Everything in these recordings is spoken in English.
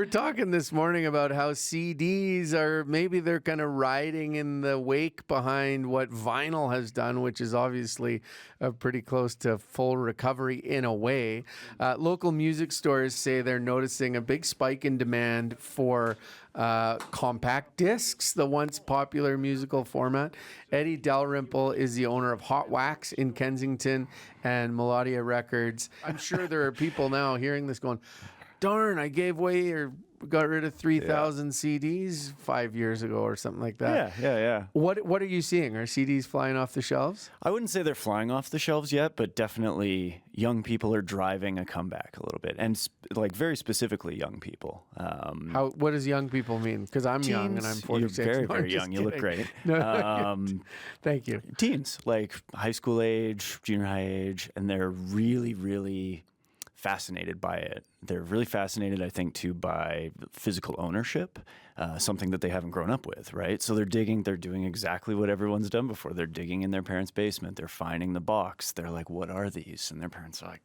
were talking this morning about how CDs are, maybe they're kind of riding in the wake behind what vinyl has done, which is obviously pretty close to full recovery in a way. Local music stores say they're noticing a big spike in demand for compact discs, the once popular musical format. Eddie Dalrymple is the owner of Hot Wax in Kensington and Melodia Records. I'm sure there are people now hearing this going, darn, I gave away or got rid of 3,000 CDs 5 years ago or something like that. Yeah. What are you seeing? Are CDs flying off the shelves? I wouldn't say they're flying off the shelves yet, but definitely young people are driving a comeback a little bit, and like very specifically young people. What does young people mean? Because I'm teens, young and I'm 46. You're very, No, very young. You look great. Thank you. Teens, like high school age, junior high age, and they're really, really fascinated by it. They're really fascinated, I think, too, by physical ownership, something that they haven't grown up with, right? So they're doing exactly what everyone's done before. They're digging in their parents' basement. They're finding the box. They're like, what are these? And their parents are like,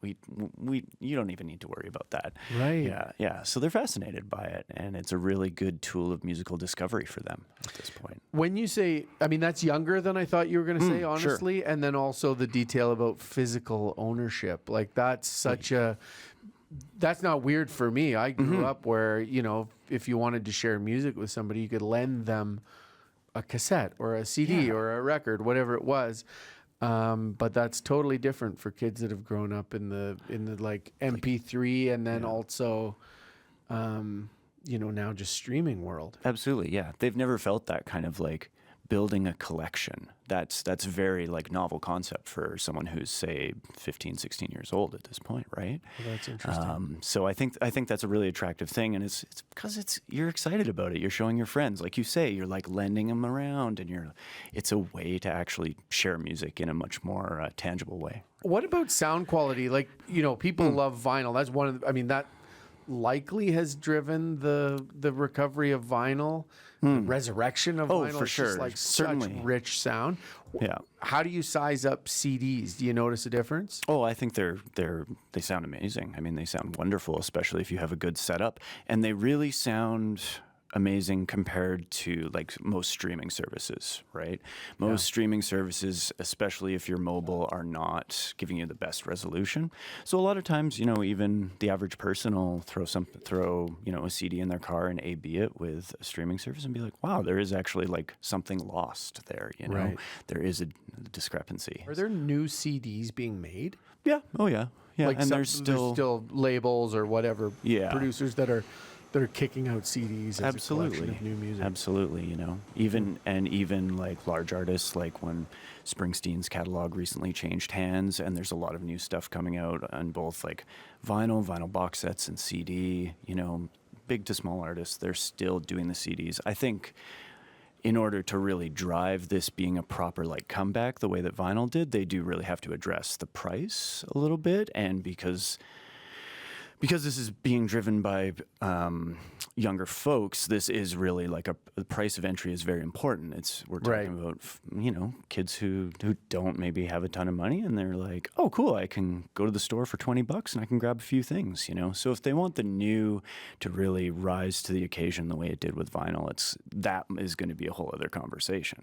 you don't even need to worry about that. Right. Yeah. So they're fascinated by it, and it's a really good tool of musical discovery for them at this point. When you say, I mean, that's younger than I thought you were going to say, honestly, sure. And then also the detail about physical ownership. Like that's that's not weird for me. I grew up where, if you wanted to share music with somebody, you could lend them a cassette or a CD or a record, whatever it was. But that's totally different for kids that have grown up in the like MP3 and then also, now just streaming world. Absolutely, yeah. They've never felt that kind of like building a collection. That's very like novel concept for someone who's say 15, 16 years old at this point, right? Well, that's interesting. So I think that's a really attractive thing, and it's because you're excited about it. You're showing your friends, like you say, you're like lending them around, and it's a way to actually share music in a much more tangible way. What about sound quality? Like, people love vinyl. That's one of that likely has driven the recovery of vinyl, the resurrection of vinyl. For it's sure. Just like Certainly. such rich sound. Yeah. How do you size up CDs? Do you notice a difference? Oh, I think they sound amazing. I mean, they sound wonderful, especially if you have a good setup, and they really sound amazing compared to like most streaming services, right? Most streaming services, especially if you're mobile, are not giving you the best resolution. So a lot of times, even the average person will throw a CD in their car and A/B it with a streaming service and be like, wow, there is actually like something lost there, Right. There is a discrepancy. Are there new CDs being made? Yeah. Oh yeah. Yeah. Like and there's still labels or whatever producers that are kicking out CDs as a collection of new music. Absolutely, even like large artists, like when Springsteen's catalog recently changed hands, and there's a lot of new stuff coming out on both like vinyl box sets and CD, big to small artists, they're still doing the CDs. I think in order to really drive this being a proper like comeback the way that vinyl did, they do really have to address the price a little bit, and because this is being driven by younger folks, this is really like the price of entry is very important. We're talking about kids who don't maybe have a ton of money, and they're like, oh cool, I can go to the store for $20 and I can grab a few things. So if they want the new to really rise to the occasion the way it did with vinyl, that is going to be a whole other conversation.